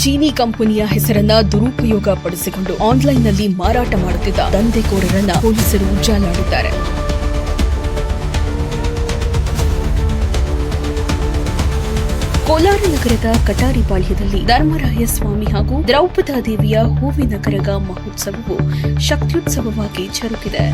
ಜೀನಿ ಕಂಪನಿಯ ಹೆಸರನ್ನ ದುರುಪಯೋಗ ಪಡಿಸಿಕೊಂಡು ಆನ್ಲೈನ್ನಲ್ಲಿ ಮಾರಾಟ ಮಾಡುತ್ತಿದ್ದ ದಂಧೆಕೋರರನ್ನ ಪೊಲೀಸರು ಜಾಲಾಡಿದ್ದಾರೆ. ಕೋಲಾರ ನಗರದ ಕಟಾರಿಪಾಳ್ಯದಲ್ಲಿ ಧರ್ಮರಾಯ ಸ್ವಾಮಿ ಹಾಗೂ ದ್ರೌಪದಾದೇವಿಯ ಹೂವಿನ ಕರಗ ಮಹೋತ್ಸವವು ಶಕ್ತ್ಯುತ್ಸವವಾಗಿ ಜರುಗಿದೆ.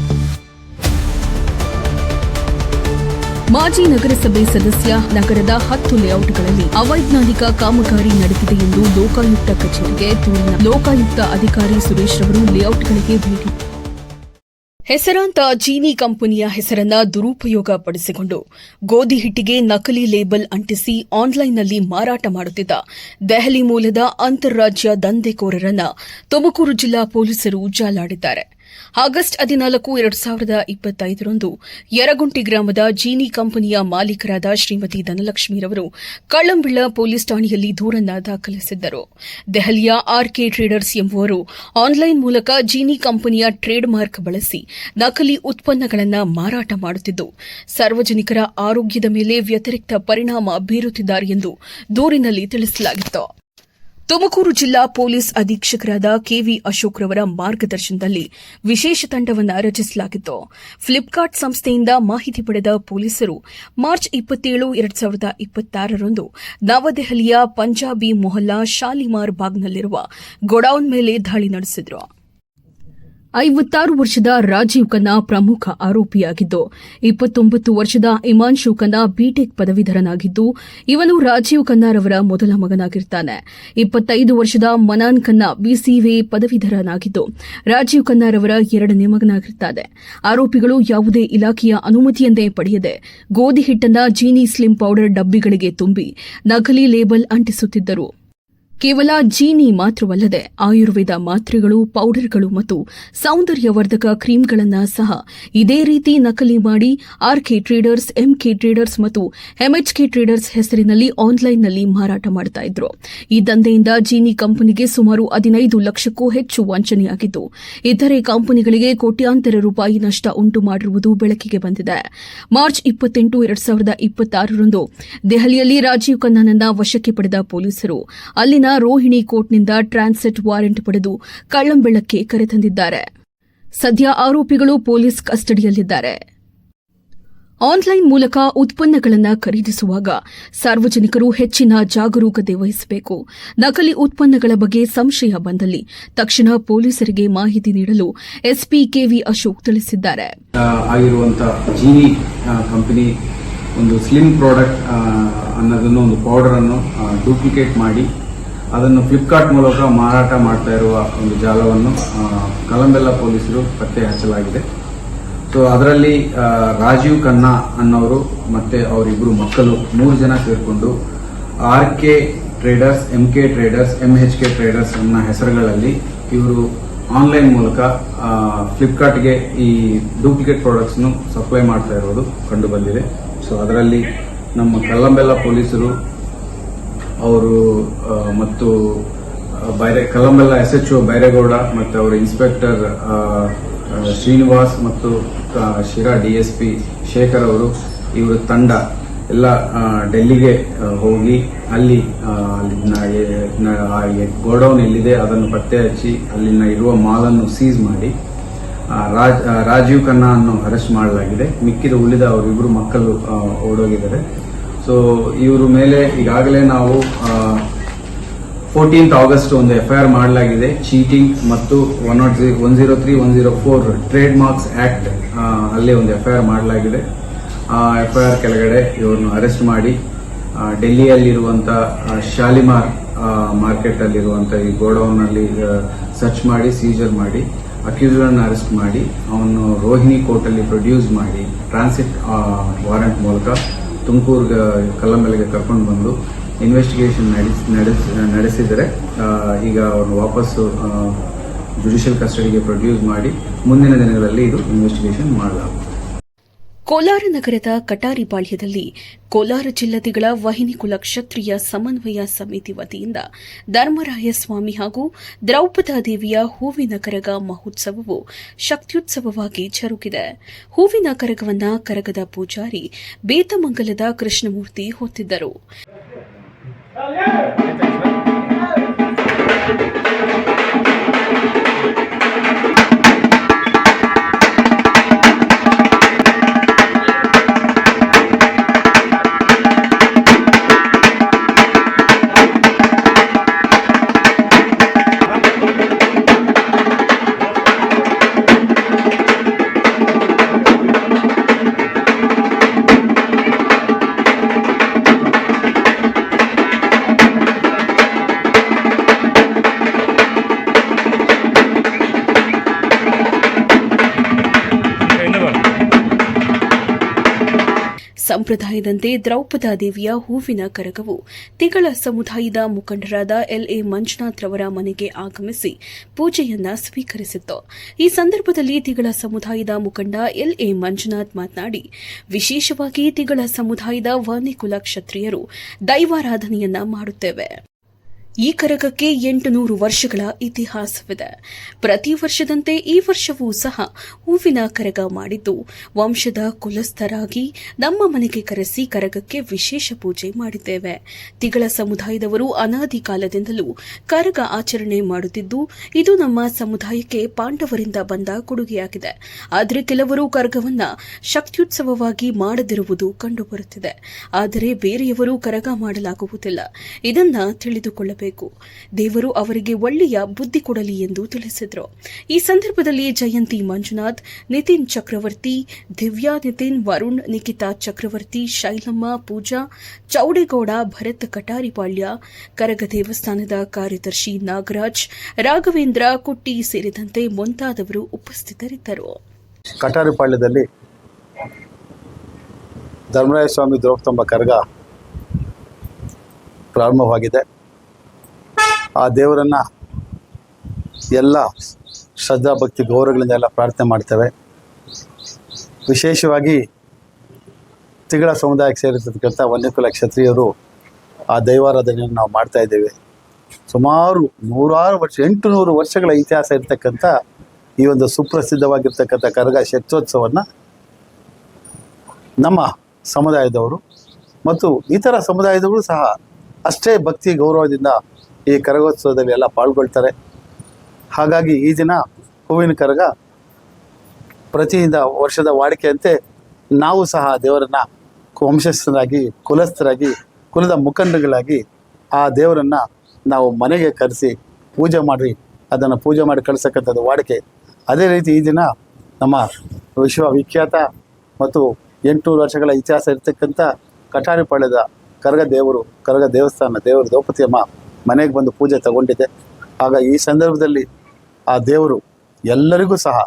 ಮಾಜಿ ನಗರಸಭೆ ಸದಸ್ಯ ನಗರದ 10 ಲೇಔಟ್ಗಳಲ್ಲಿ ಅವೈಜ್ಞಾನಿಕ ಕಾಮಗಾರಿ ನಡೆದಿದೆ ಎಂದು ಲೋಕಾಯುಕ್ತ ಕಚೇರಿಗೆ ದೂರಿನ ಲೋಕಾಯುಕ್ತ ಅಧಿಕಾರಿ ಸುರೇಶ್ ರವರು ಲೇಔಟ್ಗಳಿಗೆ ಭೇಟಿ ಹೆಸರಾಂತ ಜೀನಿ ಕಂಪನಿಯ ಹೆಸರನ್ನ ದುರುಪಯೋಗ ಪಡಿಸಿಕೊಂಡು ಗೋಧಿ ಹಿಟ್ಟಿಗೆ ನಕಲಿ ಲೇಬಲ್ ಅಂಟಿಸಿ ಆನ್ಲೈನ್ನಲ್ಲಿ ಮಾರಾಟ ಮಾಡುತ್ತಿದ್ದ ದೆಹಲಿ ಮೂಲದ ಅಂತಾರಾಜ್ಯ ದಂಧೆಕೋರರನ್ನ ತುಮಕೂರು ಜಿಲ್ಲಾ ಪೊಲೀಸರು ಜಾಲಾಡಿದ್ದಾರೆ. ಆಗಸ್ಟ್ 14, 2025ರಂದು ಯರಗುಂಟಿ ಗ್ರಾಮದ ಜೀನಿ ಕಂಪನಿಯ ಮಾಲೀಕರಾದ ಶ್ರೀಮತಿ ಧನಲಕ್ಷ್ಮೀರವರು ಕಳ್ಳಂಬಿಳ್ಳ ಪೊಲೀಸ್ ಠಾಣೆಯಲ್ಲಿ ದೂರನ್ನ ದಾಖಲಿಸಿದ್ದರು. ದೆಹಲಿಯ ಆರ್ಕೆ ಟ್ರೇಡರ್ಸ್ ಎಂಬುವರು ಆನ್ಲೈನ್ ಮೂಲಕ ಜೀನಿ ಕಂಪನಿಯ ಟ್ರೇಡ್ ಮಾರ್ಕ್ ಬಳಸಿ ನಕಲಿ ಉತ್ಪನ್ನಗಳನ್ನು ಮಾರಾಟ ಮಾಡುತ್ತಿದ್ದು ಸಾರ್ವಜನಿಕರ ಆರೋಗ್ಯದ ಮೇಲೆ ವ್ಯತಿರಿಕ್ತ ಪರಿಣಾಮ ಬೀರುತ್ತಿದ್ದಾರೆ ಎಂದು ದೂರಿನಲ್ಲಿ ತಿಳಿಸಲಾಗಿತ್ತು. ತುಮಕೂರು ಜಿಲ್ಲಾ ಪೊಲೀಸ್ ಅಧೀಕ್ಷಕರಾದ ಕೆವಿ ಅಶೋಕ್ ರವರ ಮಾರ್ಗದರ್ಶನದಲ್ಲಿ ವಿಶೇಷ ತಂಡವನ್ನು ರಚಿಸಲಾಗಿತ್ತು. ಫ್ಲಿಪ್ಕಾರ್ಟ್ ಸಂಸ್ಥೆಯಿಂದ ಮಾಹಿತಿ ಪಡೆದ ಪೊಲೀಸರು ಮಾರ್ಚ್ 27, 2026ರಂದು ನವದೆಹಲಿಯ ಪಂಜಾಬಿ ಮೊಹಲ್ಲಾ ಶಾಲಿಮಾರ್ ಬಾಗ್ನಲ್ಲಿರುವ ಗೋಡೌನ್ ಮೇಲೆ ದಾಳಿ ನಡೆಸಿದರು. 56 ವರ್ಷದ ರಾಜೀವ್ ಖನ್ನಾ ಪ್ರಮುಖ ಆರೋಪಿಯಾಗಿದ್ದು 29 ವರ್ಷದ ಇಮಾನ್ಶು ಖನ್ನಾ ಬಿಟೆಕ್ ಪದವೀಧರನಾಗಿದ್ದು ಇವನು ರಾಜೀವ್ ಖನ್ನಾರವರ ಮೊದಲ ಮಗನಾಗಿರುತ್ತಾನೆ. 25 ವರ್ಷದ ಮನಾನ್ ಖನ್ನಾ ಬಿಸಿಎ ಪದವೀಧರನಾಗಿದ್ದು ರಾಜೀವ್ ಖನ್ನಾರವರ 2ನೇ ಮಗನಾಗಿರುತ್ತಾನೆ. ಆರೋಪಿಗಳು ಯಾವುದೇ ಇಲಾಖೆಯ ಅನುಮತಿಯನ್ನೇ ಪಡೆಯದೆ ಗೋಧಿ ಹಿಟ್ಟನ್ನು ಜೀನಿ ಸ್ಲಿಮ್ ಪೌಡರ್ ಡಬ್ಬಿಗಳಿಗೆ ತುಂಬಿ ನಕಲಿ ಲೇಬಲ್ ಅಂಟಿಸುತ್ತಿದ್ದರು. ಕೇವಲ ಜೀನಿ ಮಾತ್ರವಲ್ಲದೆ ಆಯುರ್ವೇದ ಮಾತ್ರೆಗಳು, ಪೌಡರ್ಗಳು ಮತ್ತು ಸೌಂದರ್ಯವರ್ಧಕ ಕ್ರೀಮ್ಗಳನ್ನು ಸಹ ಇದೇ ರೀತಿ ನಕಲಿ ಮಾಡಿ ಆರ್ಕೆ ಟ್ರೇಡರ್ಸ್, ಎಂಕೆ ಟ್ರೇಡರ್ಸ್ ಮತ್ತು ಎಂಎಚ್ಕೆ ಟ್ರೇಡರ್ಸ್ ಹೆಸರಿನಲ್ಲಿ ಆನ್ಲೈನ್ನಲ್ಲಿ ಮಾರಾಟ ಮಾಡ್ತಾ ಇದ್ರು. ಈ ದಂಧೆಯಿಂದ ಜೀನಿ ಕಂಪನಿಗೆ ಸುಮಾರು 15 ಲಕ್ಷಕ್ಕೂ ಹೆಚ್ಚು ವಂಚನೆಯಾಗಿದ್ದು ಇತರೆ ಕಂಪನಿಗಳಿಗೆ ಕೋಟ್ಯಾಂತರ ರೂಪಾಯಿ ನಷ್ಟ ಉಂಟು ಮಾಡಿರುವುದು ಬೆಳಕಿಗೆ ಬಂದಿದೆ. ಮಾರ್ಚ್ 28, 2026ರಂದು ದೆಹಲಿಯಲ್ಲಿ ರಾಜೀವ್ ಖನ್ನಾನನ್ನ ವಶಕ್ಕೆ ಪಡೆದ ಪೊಲೀಸರು ಅಲ್ಲಿನ ರೋಹಿಣಿ ಕೋರ್ಟ್ನಿಂದ ಟ್ರಾನ್ಸಿಟ್ ವಾರೆಂಟ್ ಪಡೆದು ಕಳ್ಳಂಬೆಳಕ್ಕೆ ಕರೆತಂದಿದ್ದಾರೆ. ಸದ್ಯ ಆರೋಪಿಗಳು ಪೊಲೀಸ್ ಕಸ್ಟಡಿಯಲ್ಲಿದ್ದಾರೆ. ಆನ್ಲೈನ್ ಮೂಲಕ ಉತ್ಪನ್ನಗಳನ್ನು ಖರೀದಿಸುವಾಗ ಸಾರ್ವಜನಿಕರು ಹೆಚ್ಚಿನ ಜಾಗರೂಕತೆ ವಹಿಸಬೇಕು. ನಕಲಿ ಉತ್ಪನ್ನಗಳ ಬಗ್ಗೆ ಸಂಶಯ ಬಂದಲ್ಲಿ ತಕ್ಷಣ ಪೊಲೀಸರಿಗೆ ಮಾಹಿತಿ ನೀಡಲು ಎಸ್ಪಿ ಕೆವಿ ಅಶೋಕ್ ತಿಳಿಸಿದ್ದಾರೆ. ಜೀನಿ ಕಂಪನಿ ಒಂದು ಸ್ಲಿಮ್ ಪ್ರಾಡಕ್ಟ್ ಅನ್ನೋದನ್ನು ಒಂದು ಪೌಡರ್ ಅನ್ನು ಡೂಪ್ಲಿಕೇಟ್ ಮಾಡಿ ಅದನ್ನು ಫ್ಲಿಪ್ಕಾರ್ಟ್ ಮೂಲಕ ಮಾರಾಟ ಮಾಡ್ತಾ ಇರುವ ಒಂದು ಜಾಲವನ್ನು ಕಲಂಬೆಲ್ಲ ಪೊಲೀಸರು ಪತ್ತೆ ಹಚ್ಚಲಾಗಿದೆ. ಸೊ ಅದರಲ್ಲಿ ರಾಜೀವ್ ಖನ್ನಾ ಅನ್ನೋರು ಮತ್ತೆ ಅವರಿಬ್ಬರು ಮಕ್ಕಳು 3 ಜನ ಸೇರಿಕೊಂಡು RK traders, MK traders, MHK traders ಅನ್ನೋ ಹೆಸರುಗಳಲ್ಲಿ ಇವರು ಆನ್ಲೈನ್ ಮೂಲಕ ಫ್ಲಿಪ್ಕಾರ್ಟ್ಗೆ ಈ ಡೂಪ್ಲಿಕೇಟ್ ಪ್ರಾಡಕ್ಟ್ಸ್ ಸಪ್ಲೈ ಮಾಡ್ತಾ ಇರೋದು ಕಂಡು ಬಂದಿದೆ. ಸೊ ಅದರಲ್ಲಿ ನಮ್ಮ ಕಲ್ಲಂಬೆಲ್ಲ ಪೊಲೀಸರು ಅವರು ಮತ್ತು ಕಲ್ಲಂಬೆಲ್ಲ SHO ಬೈರೇಗೌಡ ಮತ್ತು ಅವರ ಇನ್ಸ್ಪೆಕ್ಟರ್ ಶ್ರೀನಿವಾಸ್ ಮತ್ತು ಶಿರಾ DSP ಶೇಖರ್ ಅವರು ಇವರ ತಂಡ ಎಲ್ಲ ಡೆಲ್ಲಿಗೆ ಹೋಗಿ ಅಲ್ಲಿ ಗೋಡೌನ್ ಎಲ್ಲಿದೆ ಅದನ್ನು ಪತ್ತೆ ಹಚ್ಚಿ ಅಲ್ಲಿನ ಇರುವ ಮಾಲನ್ನು ಸೀಸ್ ಮಾಡಿ ರಾಜೀವ್ ಖನ್ನಾ ಅನ್ನು ಅರೆಸ್ಟ್ ಮಾಡಲಾಗಿದೆ. ಮಿಕ್ಕಿದ ಉಳಿದ ಅವರಿಬ್ಬರು ಮಕ್ಕಳು ಓಡೋಗಿದ್ದಾರೆ. ಸೊ ಇವರ ಮೇಲೆ ಈಗಾಗಲೇ ನಾವು 14th ಆಗಸ್ಟ್ ಒಂದು FIR ಮಾಡಲಾಗಿದೆ. ಚೀಟಿಂಗ್ ಮತ್ತು 103, 104 ಟ್ರೇಡ್ ಮಾರ್ಕ್ಸ್ ಆಕ್ಟ್ ಅಲ್ಲೇ ಒಂದು FIR ಮಾಡಲಾಗಿದೆ. ಆ FIR ಕೆಳಗಡೆ ಇವ್ರನ್ನು ಅರೆಸ್ಟ್ ಮಾಡಿ ಡೆಲ್ಲಿಯಲ್ಲಿರುವಂತಹ ಶಾಲಿಮಾರ್ ಮಾರ್ಕೆಟ್ ಅಲ್ಲಿರುವಂತಹ ಈ ಗೋಡೌನ್ ಅಲ್ಲಿ ಸರ್ಚ್ ಮಾಡಿ ಸೀಜರ್ ಮಾಡಿ ಅಕ್ಯೂಸ್ಡ್ ಅನ್ನು ಅರೆಸ್ಟ್ ಮಾಡಿ ಅವನು ರೋಹಿಣಿ ಕೋರ್ಟ್ ಅಲ್ಲಿ ಪ್ರೊಡ್ಯೂಸ್ ಮಾಡಿ ಟ್ರಾನ್ಸಿಟ್ ವಾರೆಂಟ್ ಮೂಲಕ ತುಮಕೂರು ಕಲ್ಲಂಬೆಲೆಗೆ ಕರ್ಕೊಂಡು ಬಂದು ಇನ್ವೆಸ್ಟಿಗೇಷನ್ ನಡೆಸಿದರೆ ಈಗ ಅವನು ವಾಪಸ್ಸು ಜುಡಿಷಿಯಲ್ ಕಸ್ಟಡಿಗೆ ಪ್ರೊಡ್ಯೂಸ್ ಮಾಡಿ ಮುಂದಿನ ದಿನಗಳಲ್ಲಿ ಇದು ಇನ್ವೆಸ್ಟಿಗೇಷನ್ ಮಾಡಲಾಗುತ್ತದೆ. ಕೋಲಾರ ನಗರದ ಕಟಾರಿಪಾಳ್ಯದಲ್ಲಿ ಕೋಲಾರ ಜಿಲ್ಲದಿಗಳ ವಾಹಿನಿಕುಲ ಕ್ಷತ್ರಿಯ ಸಮನ್ವಯ ಸಮಿತಿ ವತಿಯಿಂದ ಧರ್ಮರಾಯ ಸ್ವಾಮಿ ಹಾಗೂ ದ್ರೌಪದಾದೇವಿಯ ಹೂವಿನ ಕರಗ ಮಹೋತ್ಸವವು ಶಕ್ತ್ಯುತ್ಸವವಾಗಿ ಜರುಗಿದೆ. ಹೂವಿನ ಕರಗವನ್ನ ಕರಗದ ಪೂಜಾರಿ ಬೇತಮಂಗಲದ ಕೃಷ್ಣಮೂರ್ತಿ ಹೊತ್ತಿದ್ದರು. ಸಂಪ್ರದಾಯದಂತೆ ದ್ರೌಪದಾ ದೇವಿಯ ಹೂವಿನ ಕರಗವು ತಿಗಳ ಸಮುದಾಯದ ಮುಖಂಡರಾದ ಎಲ್ಎ ಮಂಜುನಾಥ್ ರವರ ಮನೆಗೆ ಆಗಮಿಸಿ ಪೂಜೆಯನ್ನ ಸ್ವೀಕರಿಸಿತ್ತು. ಈ ಸಂದರ್ಭದಲ್ಲಿ ತಿಗಳ ಸಮುದಾಯದ ಮುಖಂಡ ಎಲ್ಎ ಮಂಜುನಾಥ್ ಮಾತನಾಡಿ, ವಿಶೇಷವಾಗಿ ತಿಗಳ ಸಮುದಾಯದ ವಾಣಿಕುಲ ಕ್ಷತ್ರಿಯರು ದೈವಾರಾಧನೆಯನ್ನ ಮಾಡುತ್ತೇವೆ. ಈ ಕರಗಕ್ಕೆ 800 ವರ್ಷಗಳ ಇತಿಹಾಸವಿದೆ. ಪ್ರತಿ ವರ್ಷದಂತೆ ಈ ವರ್ಷವೂ ಸಹ ಹೂವಿನ ಕರಗ ಮಾಡಿದ್ದು, ವಂಶದ ಕುಲಸ್ಥರಾಗಿ ನಮ್ಮ ಮನೆಗೆ ಕರೆಸಿ ಕರಗಕ್ಕೆ ವಿಶೇಷ ಪೂಜೆ ಮಾಡಿದ್ದೇವೆ. ತಿಗಳ ಸಮುದಾಯದವರು ಅನಾದಿ ಕಾಲದಿಂದಲೂ ಕರಗ ಆಚರಣೆ ಮಾಡುತ್ತಿದ್ದು, ಇದು ನಮ್ಮ ಸಮುದಾಯಕ್ಕೆ ಪಾಂಡವರಿಂದ ಬಂದ ಕೊಡುಗೆಯಾಗಿದೆ. ಆದರೆ ಕೆಲವರು ಕರಗವನ್ನ ಶಕ್ತ್ಯುತ್ಸವವಾಗಿ ಮಾಡದಿರುವುದು ಕಂಡುಬರುತ್ತಿದೆ. ಆದರೆ ಬೇರೆಯವರು ಕರಗ ಮಾಡಲಾಗುವುದಿಲ್ಲ. ಇದನ್ನ ತಿಳಿದುಕೊಳ್ಳಬೇಕು. ದೇವರು ಅವರಿಗೆ ಒಳ್ಳೆಯ ಬುದ್ಧಿ ಕೊಡಲಿ ಎಂದು ತಿಳಿಸಿದರು. ಈ ಸಂದರ್ಭದಲ್ಲಿ ಜಯಂತಿ ಮಂಜುನಾಥ್, ನಿತಿನ್ ಚಕ್ರವರ್ತಿ, ದಿವ್ಯಾ ನಿತಿನ್, ವರುಣ್, ನಿಖಿತಾ ಚಕ್ರವರ್ತಿ, ಶೈಲಮ್ಮ, ಪೂಜಾ, ಚೌಡೇಗೌಡ, ಭರತ್ ಕಟಾರಿಪಾಳ್ಯ, ಕರಗ ದೇವಸ್ಥಾನದ ಕಾರ್ಯದರ್ಶಿ ನಾಗರಾಜ್, ರಾಘವೇಂದ್ರ ಕುಟ್ಟಿ ಸೇರಿದಂತೆ ಮುಂತಾದವರು ಉಪಸ್ಥಿತರಿದ್ದರು. ಕಟಾರಿಪಾಳ್ಯದಲ್ಲಿ ಧರ್ಮರಾಯ ಸ್ವಾಮಿ ದ್ರೌಪದಮ್ಮ ಕರಗ ಪ್ರಾರಂಭವಾಗಿದೆ. ಆ ದೇವರನ್ನು ಎಲ್ಲ ಶ್ರದ್ಧಾ ಭಕ್ತಿ ಗೌರವಗಳಿಂದ ಪ್ರಾರ್ಥನೆ ಮಾಡ್ತೇವೆ. ವಿಶೇಷವಾಗಿ ತಿಗಳ ಸಮುದಾಯಕ್ಕೆ ಸೇರಿರ್ತಕ್ಕಂಥ ವನ್ಯಕುಲ ಕ್ಷತ್ರಿಯರು ಆ ದೈವಾರಾಧನೆಯನ್ನು ನಾವು ಮಾಡ್ತಾ ಇದ್ದೇವೆ. ಸುಮಾರು 800 ವರ್ಷಗಳ ಇತಿಹಾಸ ಇರತಕ್ಕಂಥ ಈ ಒಂದು ಸುಪ್ರಸಿದ್ಧವಾಗಿರ್ತಕ್ಕಂಥ ಕರಗ ಶಕ್ತ್ಯೋತ್ಸವವನ್ನು ನಮ್ಮ ಸಮುದಾಯದವರು ಮತ್ತು ಇತರ ಸಮುದಾಯದವರು ಸಹ ಅಷ್ಟೇ ಭಕ್ತಿ ಗೌರವದಿಂದ ಈ ಕರಗೋತ್ಸವದಲ್ಲಿ ಎಲ್ಲ ಪಾಲ್ಗೊಳ್ತಾರೆ. ಹಾಗಾಗಿ ಈ ದಿನ ಹೂವಿನ ಕರಗ ಪ್ರತಿಯಿಂದ ವರ್ಷದ ವಾಡಿಕೆಯಂತೆ ನಾವು ಸಹ ದೇವರನ್ನು ವಂಶಸ್ಥರಾಗಿ ಕುಲಸ್ಥರಾಗಿ ಕುಲದ ಮುಖಂಡಗಳಾಗಿ ಆ ದೇವರನ್ನು ನಾವು ಮನೆಗೆ ಕರೆಸಿ ಪೂಜೆ ಮಾಡಿ ಅದನ್ನು ಪೂಜೆ ಮಾಡಿ ಕಳಿಸ್ತಕ್ಕಂಥದ್ದು ವಾಡಿಕೆ. ಅದೇ ರೀತಿ ಈ ದಿನ ನಮ್ಮ ವಿಶ್ವವಿಖ್ಯಾತ ಮತ್ತು 800 ವರ್ಷಗಳ ಇತಿಹಾಸ ಇರತಕ್ಕಂಥ ಕಟಾರಿಪಾಳ್ಯದ ಕರಗ ದೇವಸ್ಥಾನ ದೇವರು ದ್ರೌಪದಿಯಮ್ಮ ಮನೆಗೆ ಬಂದು ಪೂಜೆ ತಗೊಂಡಿದೆ. ಆಗ ಈ ಸಂದರ್ಭದಲ್ಲಿ ಆ ದೇವರು ಎಲ್ಲರಿಗೂ ಸಹ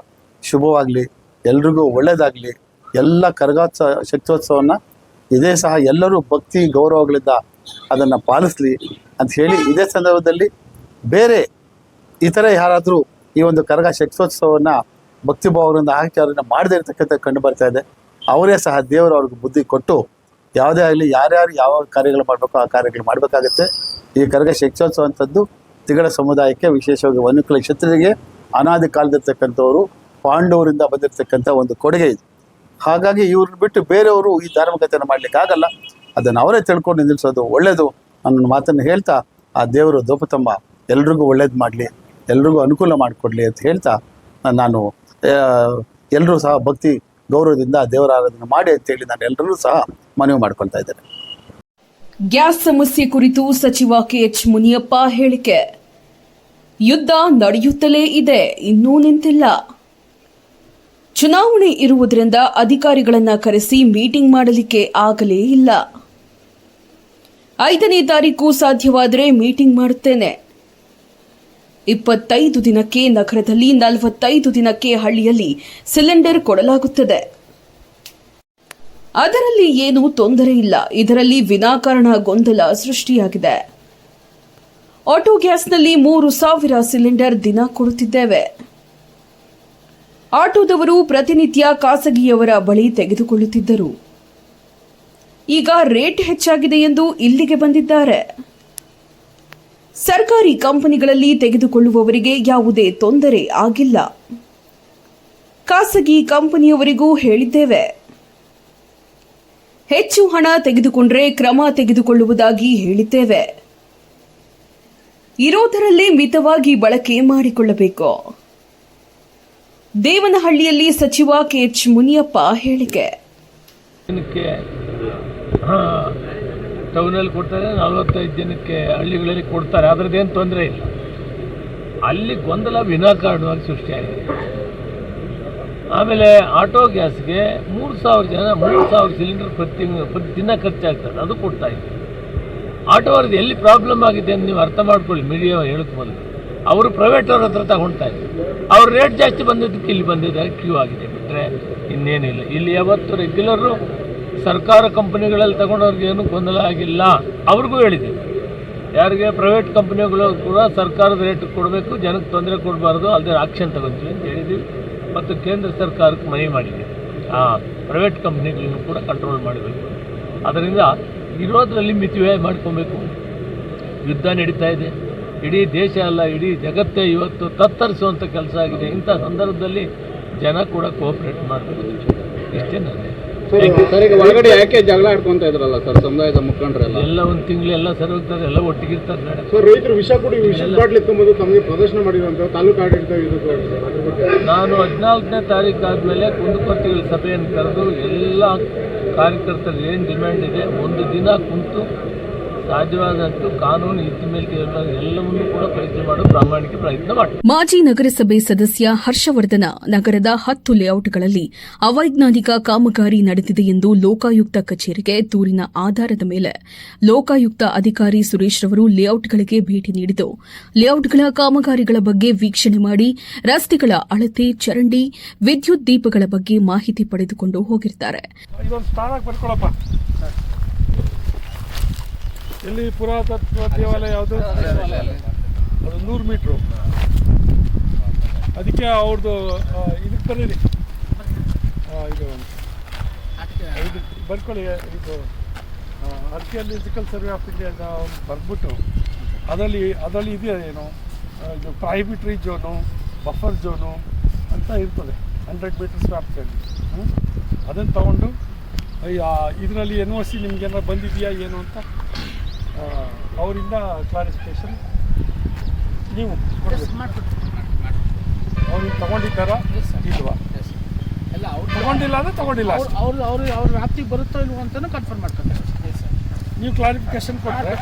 ಶುಭವಾಗಲಿ, ಎಲ್ರಿಗೂ ಒಳ್ಳೆಯದಾಗಲಿ, ಎಲ್ಲ ಶಕ್ತ್ಯೋತ್ಸವವನ್ನು ಇದೇ ಸಹ ಎಲ್ಲರೂ ಭಕ್ತಿ ಗೌರವಗಳಿಂದ ಅದನ್ನು ಪಾಲಿಸಲಿ ಅಂತ ಹೇಳಿ, ಇದೇ ಸಂದರ್ಭದಲ್ಲಿ ಬೇರೆ ಇತರ ಯಾರಾದರೂ ಈ ಒಂದು ಕರಗ ಶಕ್ತ್ಯೋತ್ಸವವನ್ನು ಭಕ್ತಿಭಾವದಿಂದ ಆಚರಣೆ ಮಾಡದೇ ಇರತಕ್ಕಂಥ ಕಂಡು ಬರ್ತಾ ಇದೆ. ಅವರೇ ಸಹ ದೇವರು ಅವ್ರಿಗೆ ಬುದ್ಧಿ ಕೊಟ್ಟು ಯಾವುದೇ ಆಗಲಿ ಯಾರ್ಯಾರು ಯಾವ ಕಾರ್ಯಗಳು ಮಾಡಬೇಕು ಆ ಕಾರ್ಯಗಳು ಮಾಡಬೇಕಾಗತ್ತೆ. ಈ ಕರಗ ಶಕ್ತ್ಯೋತ್ಸವ ಅಂಥದ್ದು ತಿಗಳ ಸಮುದಾಯಕ್ಕೆ, ವಿಶೇಷವಾಗಿ ವನ್ಯಕುಲ ಕ್ಷತ್ರಿಯರಿಗೆ ಅನಾದಿ ಕಾಲದಿರ್ತಕ್ಕಂಥವರು ಪಾಂಡವರಿಂದ ಬಂದಿರತಕ್ಕಂಥ ಒಂದು ಕೊಡುಗೆ ಇದು. ಹಾಗಾಗಿ ಇವ್ರನ್ನ ಬಿಟ್ಟು ಬೇರೆಯವರು ಈ ಧಾರ್ಮಿಕತೆಯನ್ನು ಮಾಡಲಿಕ್ಕೆ ಆಗಲ್ಲ. ಅದನ್ನು ಅವರೇ ತಿಳ್ಕೊಂಡು ನಿಲ್ಲಿಸೋದು ಒಳ್ಳೆಯದು ಅನ್ನೋ ಮಾತನ್ನು ಹೇಳ್ತಾ, ಆ ದೇವರು ದ್ರೌಪದಮ್ಮ ಎಲ್ರಿಗೂ ಒಳ್ಳೇದು ಮಾಡಲಿ, ಎಲ್ರಿಗೂ ಅನುಕೂಲ ಮಾಡಿಕೊಡ್ಲಿ ಅಂತ ಹೇಳ್ತಾ ನಾನು ಎಲ್ಲರೂ ಸಹ ಭಕ್ತಿ ಗೌರವದಿಂದ ದೇವರ ಆರಾಧನೆ ಮಾಡಿ ಅಂತೇಳಿ ನಾನು ಎಲ್ಲರೂ ಸಹ ಮನವಿ ಮಾಡ್ಕೊಳ್ತಾ ಇದ್ದೇನೆ. ಗ್ಯಾಸ್ ಸಮಸ್ಯೆ ಕುರಿತು ಸಚಿವ ಕೆಎಚ್ ಮುನಿಯಪ್ಪ ಹೇಳಿಕೆ. ಯುದ್ಧ ನಡೆಯುತ್ತಲೇ ಇದೆ, ಇನ್ನೂ ನಿಂತಿಲ್ಲ. ಚುನಾವಣೆ ಇರುವುದರಿಂದ ಅಧಿಕಾರಿಗಳನ್ನ ಕರೆಸಿ ಮೀಟಿಂಗ್ ಮಾಡಲಿಕ್ಕೆ ಆಗಲೇ ಇಲ್ಲ. 5ನೇ ತಾರೀಕು ಸಾಧ್ಯವಾದರೆ ಮೀಟಿಂಗ್ ಮಾಡುತ್ತೇನೆ. 25 ದಿನಕ್ಕೆ ನಗರದಲ್ಲಿ, 45 ದಿನಕ್ಕೆ ಹಳ್ಳಿಯಲ್ಲಿ ಸಿಲಿಂಡರ್ ಕೊಡಲಾಗುತ್ತದೆ. ಅದರಲ್ಲಿ ಏನೂ ತೊಂದರೆ ಇಲ್ಲ. ಇದರಲ್ಲಿ ವಿನಾಕಾರಣ ಗೊಂದಲ ಸೃಷ್ಟಿಯಾಗಿದೆ. ಆಟೋ ಗ್ಯಾಸ್ನಲ್ಲಿ 3,000 ಸಿಲಿಂಡರ್ ದಿನ ಕೊಡುತ್ತಿದ್ದೇವೆ. ಆಟೋದವರು ಪ್ರತಿನಿತ್ಯ ಖಾಸಗಿಯವರ ಬಳಿ ತೆಗೆದುಕೊಳ್ಳುತ್ತಿದ್ದರು. ಈಗ ರೇಟ್ ಹೆಚ್ಚಾಗಿದೆ ಎಂದು ಇಲ್ಲಿಗೆ ಬಂದಿದ್ದಾರೆ. ಸರ್ಕಾರಿ ಕಂಪನಿಗಳಲ್ಲಿ ತೆಗೆದುಕೊಳ್ಳುವವರಿಗೆ ಯಾವುದೇ ತೊಂದರೆ ಆಗಿಲ್ಲ. ಖಾಸಗಿ ಕಂಪನಿಯವರಿಗೂ ಹೇಳಿದ್ದೇವೆ. ಹೆಚ್ಚು ಹಣ ತೆಗೆದುಕೊಂಡರೆ ಕ್ರಮ ತೆಗೆದುಕೊಳ್ಳುವುದಾಗಿ ಹೇಳಿದ್ದೇವೆ. ಇರೋದರಲ್ಲೇ ಮಿತವಾಗಿ ಬಳಕೆ ಮಾಡಿಕೊಳ್ಳಬೇಕು. ದೇವನಹಳ್ಳಿಯಲ್ಲಿ ಸಚಿವ ಕೆಎಚ್ ಮುನಿಯಪ್ಪ ಹೇಳಿಕೆ. ದಿನಕ್ಕೆ ಟೌನಲ್ಲಿ ಕೊಡ್ತಾರೆ, 45 ದಿನಕ್ಕೆ ಹಳ್ಳಿಗಳಲ್ಲಿ ಕೊಡ್ತಾರೆ. ಅದರದ್ದೇನು ತೊಂದರೆ ಇಲ್ಲ. ಅಲ್ಲಿ ಗೊಂದಲ ವಿನಾಕಾರಣವಾಗಿ ಸೃಷ್ಟಿಯಾಗಿದೆ. ಆಮೇಲೆ ಆಟೋ ಗ್ಯಾಸ್ಗೆ 3,000 ಸಿಲಿಂಡರ್ ಪ್ರತಿ ದಿನ ಖರ್ಚಾಗ್ತದೆ, ಅದು ಕೊಡ್ತಾ ಇದ್ದೀವಿ. ಆಟೋ ಅವ್ರದ್ದು ಎಲ್ಲಿ ಪ್ರಾಬ್ಲಮ್ ಆಗಿದೆ ಅಂತ ನೀವು ಅರ್ಥ ಮಾಡ್ಕೊಳ್ಳಿ. ಮೀಡಿಯಾ ಹೇಳೋದು ಮೊದಲು ಅವರು ಪ್ರೈವೇಟ್ ಅವ್ರ ಹತ್ರ ತಗೊಳ್ತಾ ಇದ್ದಾರೆ. ಅವ್ರ ರೇಟ್ ಜಾಸ್ತಿ ಬಂದಿದ್ದಕ್ಕೆ ಇಲ್ಲಿ ಬಂದಿದ್ದಾರೆ, ಕ್ಯೂ ಆಗಿದೆ, ಬಿಟ್ಟರೆ ಇನ್ನೇನಿಲ್ಲ. ಇಲ್ಲಿ ಯಾವತ್ತು ರೆಗ್ಯುಲರು ಸರ್ಕಾರ ಕಂಪನಿಗಳಲ್ಲಿ ತಗೊಂಡವ್ರಿಗೆ ಏನೂ ಗೊಂದಲ ಆಗಿಲ್ಲ. ಅವ್ರಿಗೂ ಹೇಳಿದ್ದೀವಿ, ಯಾರಿಗೆ ಪ್ರೈವೇಟ್ ಕಂಪನಿಗಳು ಕೂಡ ಸರ್ಕಾರದ ರೇಟ್ ಕೊಡಬೇಕು, ಜನಕ್ಕೆ ತೊಂದರೆ ಕೊಡಬಾರ್ದು, ಅಲ್ಲದೆ ಆಕ್ಷನ್ ತಗೊತೀವಿ ಅಂತ ಹೇಳಿದ್ದೀವಿ. ಮತ್ತು ಕೇಂದ್ರ ಸರ್ಕಾರಕ್ಕೆ ಮನವಿ ಮಾಡಿದ್ದೀವಿ, ಪ್ರೈವೇಟ್ ಕಂಪ್ನಿಗಳನ್ನು ಕೂಡ ಕಂಟ್ರೋಲ್ ಮಾಡಬೇಕು. ಅದರಿಂದ ಇರೋದರಲ್ಲಿ ಮಿತಿವ್ಯಯ ಮಾಡ್ಕೊಬೇಕು. ಯುದ್ಧ ನಡೀತಾ ಇದೆ, ಇಡೀ ದೇಶ ಅಲ್ಲ ಇಡೀ ಜಗತ್ತೇ ಇವತ್ತು ತತ್ತರಿಸುವಂಥ ಕೆಲಸ ಆಗಿದೆ. ಇಂಥ ಸಂದರ್ಭದಲ್ಲಿ ಜನ ಕೂಡ ಕೋಆಪ್ರೇಟ್ ಮಾಡಬೇಕು. ಇಷ್ಟೇ ನಾನು ಒಳಗಡೆ ಯಾಕೆ ಜಗಳ ಆಡ್ಕೊಂತ ಇದ್ರಲ್ಲ ಸರ್ ಸಮುದಾಯದ ಮುಖಂಡರೆಲ್ಲ? ಎಲ್ಲ ಒಂದು ತಿಂಗಳು ಎಲ್ಲ ಸರಿ ಹೋಗ್ತಾರೆ, ಎಲ್ಲ ಒಟ್ಟಿಗಿರ್ತಾರೆ. ನಾಳೆ ಸರ್ ರೈತರು ವಿಷ ಕೊಡಿ ವಿಷದ ಬಾಟ್ಲಿ ತುಂಬೋದು ತಮಗೆ ಪ್ರದರ್ಶನ ಮಾಡಿದಂತ ತಾಲೂಕು ಆಡಳಿತ ನಾನು 14ನೇ ತಾರೀಕು ಆದಮೇಲೆ ಕುಂದುಕೊರತೆಗಳ ಸಭೆಯನ್ನು ಕರೆದು ಎಲ್ಲ ಕಾರ್ಯಕರ್ತರು ಏನು ಡಿಮ್ಯಾಂಡ್ ಇದೆ ಒಂದು ದಿನ ಕುಂತು ಸಾಧ್ಯವಾದಂತೂ ಕಾನೂನು ಇತಿಮಿತಿ ಎಲ್ಲವನ್ನೂ ಕೂಡ ಪ್ರಯತ್ನ ಮಾಡೋ ಪ್ರಾಮಾಣಿಕ ಪ್ರಯತ್ನ ಮಾಡಿ. ಮಾಜಿ ನಗರಸಭೆ ಸದಸ್ಯ ಹರ್ಷವರ್ಧನ ನಗರದ 10 ಲೇಔಟ್ಗಳಲ್ಲಿ ಅವೈಜ್ಞಾನಿಕ ಕಾಮಗಾರಿ ನಡೆದಿದೆ ಎಂದು ಲೋಕಾಯುಕ್ತ ಕಚೇರಿಗೆ ದೂರಿನ ಆಧಾರದ ಮೇಲೆ ಲೋಕಾಯುಕ್ತ ಅಧಿಕಾರಿ ಸುರೇಶ್ ರವರು ಲೇಔಟ್ಗಳಿಗೆ ಭೇಟಿ ನೀಡಿದ್ದು ಲೇಔಟ್ಗಳ ಕಾಮಗಾರಿಗಳ ಬಗ್ಗೆ ವೀಕ್ಷಣೆ ಮಾಡಿ ರಸ್ತೆಗಳ ಅಳತೆ, ಚರಂಡಿ, ವಿದ್ಯುತ್ ದೀಪಗಳ ಬಗ್ಗೆ ಮಾಹಿತಿ ಪಡೆದುಕೊಂಡು ಹೋಗಿದ್ದಾರೆ. ಎಲ್ಲಿ ಪುರಾತತ್ವ ದೇವಾಲಯ ಯಾವುದು? ಅದು 100 ಮೀಟ್ರು. ಅದಕ್ಕೆ ಅವ್ರದ್ದು ಇದಕ್ಕೆ ಬರೀರಿ, ಇದು ಬರ್ಕೊಳ್ಳಿ. ಇದು ಆರ್ಕಿಯಾಲಜಿಕಲ್ ಸರ್ವೆ ಆಫ್ ಇಂಡಿಯಾ ಬರ್ಬಿಟ್ಟು ಅದರಲ್ಲಿ ಇದೆಯಾ ಏನು, ಇದು ಪ್ರೈಬಿಟ್ರಿ ಝೋನು, ಬಫರ್ ಝೋನು ಅಂತ ಇರ್ತದೆ 100 ಮೀಟರ್ಸ್ ವ್ಯಾಪ್ತಿಯಲ್ಲಿ. ಅದನ್ನು ತಗೊಂಡು ಇದರಲ್ಲಿ NOC ನಿಮ್ಗೇನಾರು ಬಂದಿದೆಯಾ ಏನು ಅಂತ ಅವರಿಂದ ಕ್ಲಾರಿಫಿಕೇಶನ್ ನೀವು ಅವ್ರಿಗೆ ತಗೊಂಡಿದ್ದಾರಾ ಇಲ್ವಾ? ತಗೊಂಡಿಲ್ಲ ಅಂದರೆ ತಗೊಂಡಿಲ್ಲ, ಅವ್ರ ವ್ಯಾಪ್ತಿಗೆ ಬರುತ್ತೋ ಇಲ್ವೋ ಅಂತಲೂ ಕನ್ಫರ್ಮ್ ಮಾಡ್ತಾರೆ. ನೀವು ಕ್ಲಾರಿಫಿಕೇಶನ್ ಕೊಟ್ಟರೆ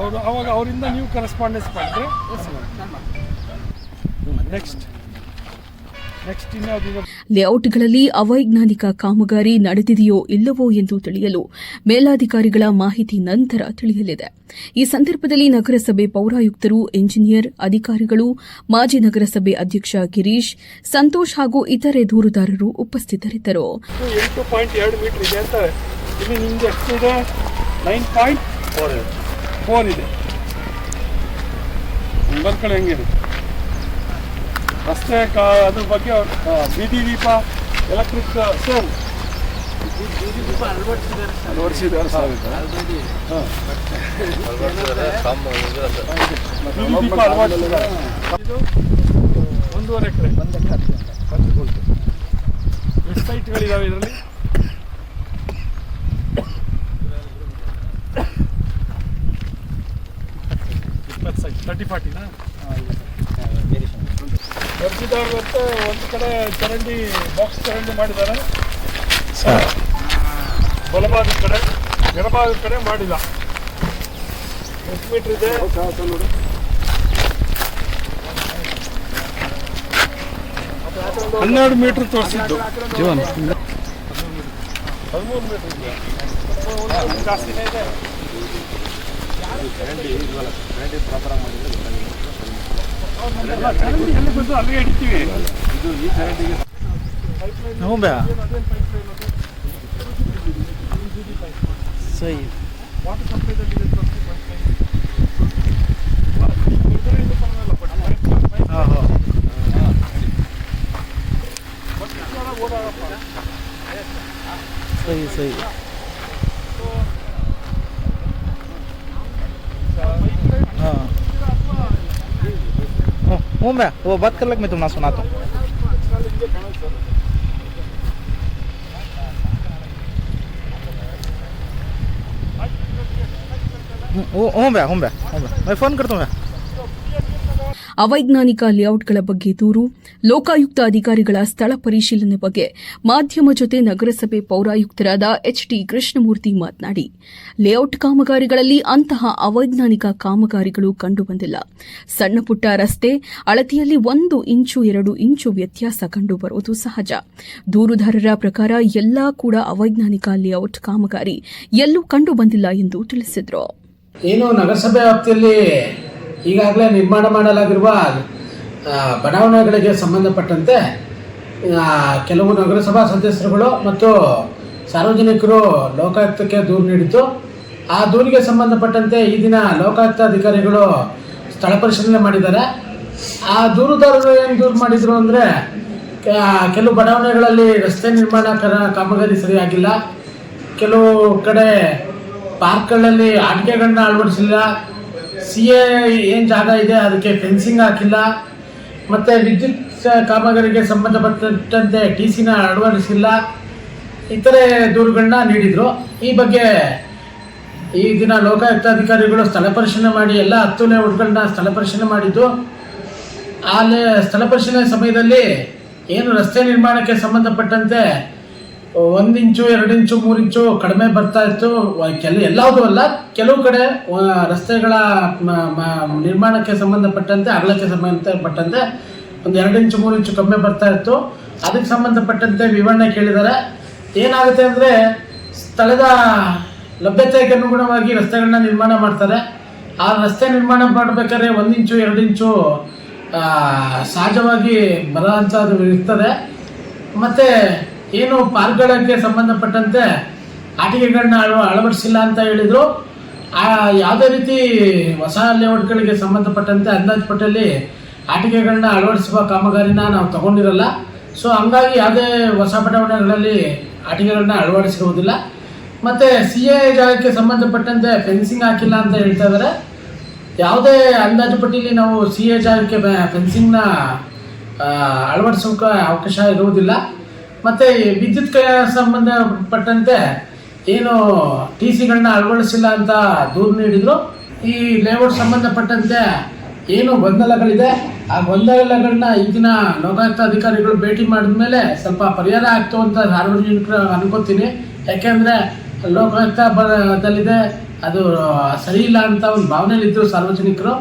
ಅವರು ಅವಾಗ ಅವರಿಂದ ನೀವು ಕರೆಸ್ಪಾಂಡೆನ್ಸ್ ಮಾಡಿದ್ರೆ ನೆಕ್ಸ್ಟ್ ಲೇಔಟ್ಗಳಲ್ಲಿ ಅವೈಜ್ಞಾನಿಕ ಕಾಮಗಾರಿ ನಡೆದಿದೆಯೋ ಇಲ್ಲವೋ ಎಂದು ತಿಳಿಯಲು ಮೇಲಾಧಿಕಾರಿಗಳ ಮಾಹಿತಿ ನಂತರ ತಿಳಿಯಲಿದೆ. ಈ ಸಂದರ್ಭದಲ್ಲಿ ನಗರಸಭೆ ಪೌರಾಯುಕ್ತರು, ಎಂಜಿನಿಯರ್, ಅಧಿಕಾರಿಗಳು, ಮಾಜಿ ನಗರಸಭೆ ಅಧ್ಯಕ್ಷ ಗಿರೀಶ್, ಸಂತೋಷ್ ಹಾಗೂ ಇತರೆ ದೂರುದಾರರು ಉಪಸ್ಥಿತರಿದ್ದರು. 8.2 ಮೀಟರ್ ಇದೆ ಅಂತಾರೆ. ಇಲ್ಲಿ ನಿಮ್ದು ಎಷ್ಟಿದೆ? 9.4 ಇದೆ. ಬರ್ಕೊಳ್ಳಿ ಹೆಂಗಿದೆ ರಸ್ತೆ ಅದ್ರ ಬಗ್ಗೆ ಬೀದಿ ದೀಪ, ಎಲೆಕ್ಟ್ರಿಕ್ ಸೇಮ್ ಬೀದಿ ದೀಪ ಅಳವಡಿಸಿದ್ದಾರೆ. ಇದು 1.5 ಎಕರೆ ಎಷ್ಟು ಸೈಟ್ಗಳಿದಾವೆ ಇದರಲ್ಲಿ? 20 ಸೈಟ್, 30-40ನಾ? ಬರ್ತಿದ್ದಾರೆ. ಒಂದು ಕಡೆ ಚರಂಡಿ ಬಾಕ್ಸ್ ಚರಂಡಿ ಮಾಡಿದ್ದಾರೆ, ಬಲಭಾಗದ ಕಡೆ, ಎಡಭಾಗದ ಕಡೆ ಮಾಡಿಲ್ಲ. ಎಷ್ಟು ಮೀಟರ್ ಇದೆ? 12 ಮೀಟರ್ ತೋರಿಸಿದ್ದು, 13 ಮೀಟರ್ ಇದೆ. ಜಾಸ್ತಿನೇ ಇದೆ. ಚರಂಡಿ ಎಲ್ಲಿ ಬಂದು ಅಲ್ಲಿಗೆ ಹಿಡಿತೀವಿ. ಇದು ಈ ಚರಂಡಿಗೆ ವಾಟರ್ ಸಪ್ಲೈದಲ್ಲಿ सही हाँ हूँ मैं वो बात कर लग मैं तुम्हें सुनाता हूँ. हूँ भैया मैं फ़ोन करता हूँ भैया। ಅವೈಜ್ಞಾನಿಕ ಲೇಔಟ್ಗಳ ಬಗ್ಗೆ ದೂರು, ಲೋಕಾಯುಕ್ತ ಅಧಿಕಾರಿಗಳ ಸ್ಥಳ ಪರಿಶೀಲನೆ ಬಗ್ಗೆ ಮಾಧ್ಯಮ ಜೊತೆ ನಗರಸಭೆ ಪೌರಾಯುಕ್ತರಾದ ಎಚ್ಡಿ ಕೃಷ್ಣಮೂರ್ತಿ ಮಾತನಾಡಿ, ಲೇಔಟ್ ಕಾಮಗಾರಿಗಳಲ್ಲಿ ಅಂತಹ ಅವೈಜ್ಞಾನಿಕ ಕಾಮಗಾರಿಗಳು ಕಂಡುಬಂದಿಲ್ಲ. ಸಣ್ಣಪುಟ್ಟ ರಸ್ತೆ ಅಳತೆಯಲ್ಲಿ 1 ಇಂಚು 2 ಇಂಚು ವ್ಯತ್ಯಾಸ ಕಂಡುಬರುವುದು ಸಹಜ. ದೂರುದಾರರ ಪ್ರಕಾರ ಎಲ್ಲಾ ಕೂಡ ಅವೈಜ್ಞಾನಿಕ ಲೇಔಟ್ ಕಾಮಗಾರಿ ಎಲ್ಲೂ ಕಂಡುಬಂದಿಲ್ಲ ಎಂದು ತಿಳಿಸಿದರು. ಏನು ನಗರಸಭೆ ವ್ಯಾಪ್ತಿಯಲ್ಲಿ ಈಗಾಗಲೇ ನಿರ್ಮಾಣ ಮಾಡಲಾಗಿರುವ ಬಡಾವಣೆಗಳಿಗೆ ಸಂಬಂಧಪಟ್ಟಂತೆ ಕೆಲವು ನಗರಸಭಾ ಸದಸ್ಯರುಗಳು ಮತ್ತು ಸಾರ್ವಜನಿಕರು ಲೋಕಾಯುಕ್ತಕ್ಕೆ ದೂರು ನೀಡಿದ್ದು, ಆ ದೂರಿಗೆ ಸಂಬಂಧಪಟ್ಟಂತೆ ಈ ದಿನ ಲೋಕಾಯುಕ್ತ ಅಧಿಕಾರಿಗಳು ಸ್ಥಳ ಪರಿಶೀಲನೆ ಮಾಡಿದ್ದಾರೆ. ಆ ದೂರುದಾರರು ಏನು ದೂರು ಮಾಡಿದರು ಅಂದರೆ, ಕೆಲವು ಬಡಾವಣೆಗಳಲ್ಲಿ ರಸ್ತೆ ನಿರ್ಮಾಣ ಕಾಮಗಾರಿ ಸರಿಯಾಗಿಲ್ಲ, ಕೆಲವು ಕಡೆ ಪಾರ್ಕ್ಗಳಲ್ಲಿ ಆಟಿಕೆಗಳನ್ನ ಅಳವಡಿಸಿಲ್ಲ, CA ಏನು ಜಾಗ ಇದೆ ಅದಕ್ಕೆ ಫೆನ್ಸಿಂಗ್ ಹಾಕಿಲ್ಲ, ಮತ್ತು ವಿದ್ಯುತ್ ಕಾಮಗಾರಿಗೆ ಸಂಬಂಧಪಟ್ಟಂತೆ TCನ ಅಳವಡಿಸಿಲ್ಲ, ಇತರೆ ದೂರುಗಳನ್ನ ನೀಡಿದರು. ಈ ಬಗ್ಗೆ ಈ ದಿನ ಲೋಕಾಯುಕ್ತ ಅಧಿಕಾರಿಗಳು ಸ್ಥಳ ಪರಿಶೀಲನೆ ಮಾಡಿ ಎಲ್ಲ 10 ಲೇಔಟ್ಗಳನ್ನ ಸ್ಥಳ ಪರಿಶೀಲನೆ ಮಾಡಿದ್ದು, ಆ ಸ್ಥಳ ಪರಿಶೀಲನೆ ಸಮಯದಲ್ಲಿ ಏನು ರಸ್ತೆ ನಿರ್ಮಾಣಕ್ಕೆ ಸಂಬಂಧಪಟ್ಟಂತೆ 1 ಇಂಚು 2 ಇಂಚು 3 ಇಂಚು ಕಡಿಮೆ ಬರ್ತಾ ಇತ್ತು. ಎಲ್ಲವುದೂ ಅಲ್ಲ, ಕೆಲವು ಕಡೆ ರಸ್ತೆಗಳ ನಿರ್ಮಾಣಕ್ಕೆ ಸಂಬಂಧಪಟ್ಟಂತೆ ಅಗಲಕ್ಕೆ ಸಂಬಂಧಪಟ್ಟಂತೆ 2 ಇಂಚು 3 ಇಂಚು ಕಡಿಮೆ ಬರ್ತಾ ಇತ್ತು. ಅದಕ್ಕೆ ಸಂಬಂಧಪಟ್ಟಂತೆ ವಿವರಣೆ ಕೇಳಿದ್ದಾರೆ. ಏನಾಗುತ್ತೆ ಅಂದರೆ, ಸ್ಥಳದ ಲಭ್ಯತೆಗೆ ಅನುಗುಣವಾಗಿ ರಸ್ತೆಗಳನ್ನ ನಿರ್ಮಾಣ ಮಾಡ್ತಾರೆ. ಆ ರಸ್ತೆ ನಿರ್ಮಾಣ ಮಾಡಬೇಕಾದ್ರೆ 1 ಇಂಚು 2 ಇಂಚು ಸಹಜವಾಗಿ ಬರೋಂಥದ್ದು ಇರ್ತದೆ. ಮತ್ತು ಏನು ಪಾರ್ಕ್ಗಳಿಗೆ ಸಂಬಂಧಪಟ್ಟಂತೆ ಆಟಿಕೆಗಳನ್ನ ಅಳವಡಿಸಿಲ್ಲ ಅಂತ ಹೇಳಿದರು. ಯಾವುದೇ ರೀತಿ ಹೊಸ ಲೇಔಟ್ಗಳಿಗೆ ಸಂಬಂಧಪಟ್ಟಂತೆ ಅಂದಾಜು ಪಟ್ಟಲ್ಲಿ ಆಟಿಕೆಗಳನ್ನ ಅಳವಡಿಸುವ ಕಾಮಗಾರಿನ ನಾವು ತಗೊಂಡಿರಲ್ಲ. ಸೊ ಹಂಗಾಗಿ ಯಾವುದೇ ಹೊಸ ಬಡಾವಣೆಗಳಲ್ಲಿ ಆಟಿಕೆಗಳನ್ನ ಅಳವಡಿಸಿರುವುದಿಲ್ಲ. ಮತ್ತು CA ಜಾಗಕ್ಕೆ ಸಂಬಂಧಪಟ್ಟಂತೆ ಫೆನ್ಸಿಂಗ್ ಹಾಕಿಲ್ಲ ಅಂತ ಹೇಳ್ತಾ ಇದ್ದಾರೆ. ಯಾವುದೇ ಅಂದಾಜು ಪಟ್ಟಿಲಿ ನಾವು CA ಜಾಗಕ್ಕೆ ಫೆನ್ಸಿಂಗ್ನ ಅಳವಡಿಸೋಕೆ ಅವಕಾಶ ಇರುವುದಿಲ್ಲ. ಮತ್ತು ವಿದ್ಯುತ್ ಸಂಬಂಧಪಟ್ಟಂತೆ ಏನು TCಗಳನ್ನ ಅಳವಡಿಸಿಲ್ಲ ಅಂತ ದೂರು ನೀಡಿದರು. ಈ ಲೇಔಟ್ ಸಂಬಂಧಪಟ್ಟಂತೆ ಏನು ಗೊಂದಲಗಳಿದೆ, ಆ ಗೊಂದಲಗಳನ್ನ ಈ ದಿನ ಲೋಕಾಯುಕ್ತ ಅಧಿಕಾರಿಗಳು ಭೇಟಿ ಮಾಡಿದ ಮೇಲೆ ಸ್ವಲ್ಪ ಪರಿಹಾರ ಆಗ್ತು ಅಂತ ಸಾರ್ವಜನಿಕರು ಅನ್ಕೋತೀನಿ. ಯಾಕೆಂದರೆ ಲೋಕಾಯುಕ್ತದಲ್ಲಿದೆ, ಅದು ಸರಿ ಇಲ್ಲ ಅಂತ ಒಂದು ಭಾವನೆಯಲ್ಲಿದ್ದರು ಸಾರ್ವಜನಿಕರು.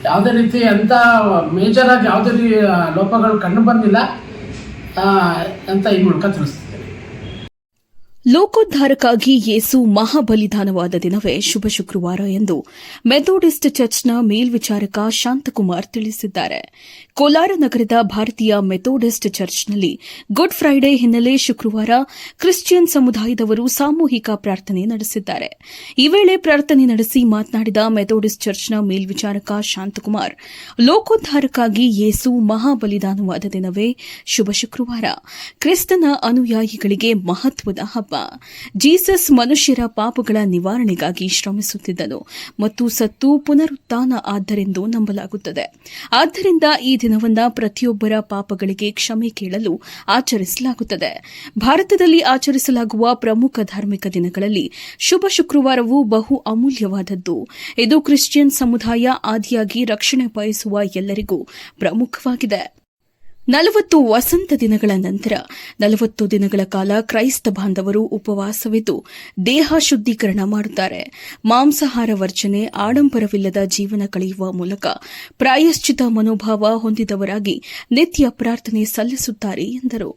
ಯಾವುದೇ ರೀತಿ ಅಂಥ ಮೇಜರಾಗಿ ಯಾವುದೇ ಲೋಪಗಳು ಕಂಡು ಬಂದಿಲ್ಲ ಅಂತ ಈ ಮೂಲಕ ತಿಳಿಸ್ತಿದ್ದೇನೆ. ಲೋಕೋದ್ಧಾರಕ್ಕಾಗಿ ಯೇಸು ಮಹಾಬಲಿದಾನವಾದ ದಿನವೇ ಶುಭ ಶುಕ್ರವಾರ ಎಂದು ಮೆಥೋಡಿಸ್ಟ್ ಚರ್ಚ್ನ ಮೇಲ್ವಿಚಾರಕ ಶಾಂತಕುಮಾರ್ ತಿಳಿಸಿದ್ದಾರೆ. ಕೋಲಾರ ನಗರದ ಭಾರತೀಯ ಮೆಥೋಡಿಸ್ಟ್ ಚರ್ಚ್ನಲ್ಲಿ ಗುಡ್ ಫ್ರೈಡೆ ಹಿನ್ನೆಲೆ ಶುಕ್ರವಾರ ಕ್ರಿಶ್ಚಿಯನ್ ಸಮುದಾಯದವರು ಸಾಮೂಹಿಕ ಪ್ರಾರ್ಥನೆ ನಡೆಸಿದ್ದಾರೆ. ಈ ವೇಳೆ ಪ್ರಾರ್ಥನೆ ನಡೆಸಿ ಮಾತನಾಡಿದ ಮೆಥೋಡಿಸ್ಟ್ ಚರ್ಚ್ನ ಮೇಲ್ವಿಚಾರಕ ಶಾಂತಕುಮಾರ್, ಲೋಕೋದ್ಧಾರಕ್ಕಾಗಿ ಯೇಸು ಮಹಾಬಲಿದಾನವಾದ ದಿನವೇ ಶುಭ ಶುಕ್ರವಾರ. ಕ್ರಿಸ್ತನ ಅನುಯಾಯಿಗಳಿಗೆ ಮಹತ್ವದ ಹಬ್ಬ. ಜೀಸಸ್ ಮನುಷ್ಯರ ಪಾಪಗಳ ನಿವಾರಣೆಗಾಗಿ ಶ್ರಮಿಸುತ್ತಿದ್ದನು ಮತ್ತು ಸತ್ತು ಪುನರುತ್ಥಾನ ಆದ್ದರೆಂದು ನಂಬಲಾಗುತ್ತದೆ. ಆದ್ದರಿಂದ ಈ ದಿನವನ್ನ ಪ್ರತಿಯೊಬ್ಬರ ಪಾಪಗಳಿಗೆ ಕ್ಷಮೆ ಕೇಳಲು ಆಚರಿಸಲಾಗುತ್ತದೆ. ಭಾರತದಲ್ಲಿ ಆಚರಿಸಲಾಗುವ ಪ್ರಮುಖ ಧಾರ್ಮಿಕ ದಿನಗಳಲ್ಲಿ ಶುಭ ಶುಕ್ರವಾರವು ಬಹು ಅಮೂಲ್ಯವಾದದ್ದು. ಇದು ಕ್ರಿಶ್ಚಿಯನ್ ಸಮುದಾಯ ಆದಿಯಾಗಿ ರಕ್ಷಣೆ ಬಯಸುವ ಎಲ್ಲರಿಗೂ ಪ್ರಮುಖವಾಗಿದೆ. 40 ವಸಂತ ದಿನಗಳ ನಂತರ 40 ದಿನಗಳ ಕಾಲ ಕ್ರೈಸ್ತ ಬಾಂಧವರು ಉಪವಾಸವಿದ್ದು ದೇಹ ಶುದ್ಧೀಕರಣ ಮಾಡುತ್ತಾರೆ. ಮಾಂಸಾಹಾರ ವರ್ಜನೆ, ಆಡಂಬರವಿಲ್ಲದ ಜೀವನ ಕಳೆಯುವ ಮೂಲಕ ಪ್ರಾಯಶ್ಚಿತ ಮನೋಭಾವ ಹೊಂದಿದವರಾಗಿ ನಿತ್ಯ ಪ್ರಾರ್ಥನೆ ಸಲ್ಲಿಸುತ್ತಾರೆ ಎಂದರು.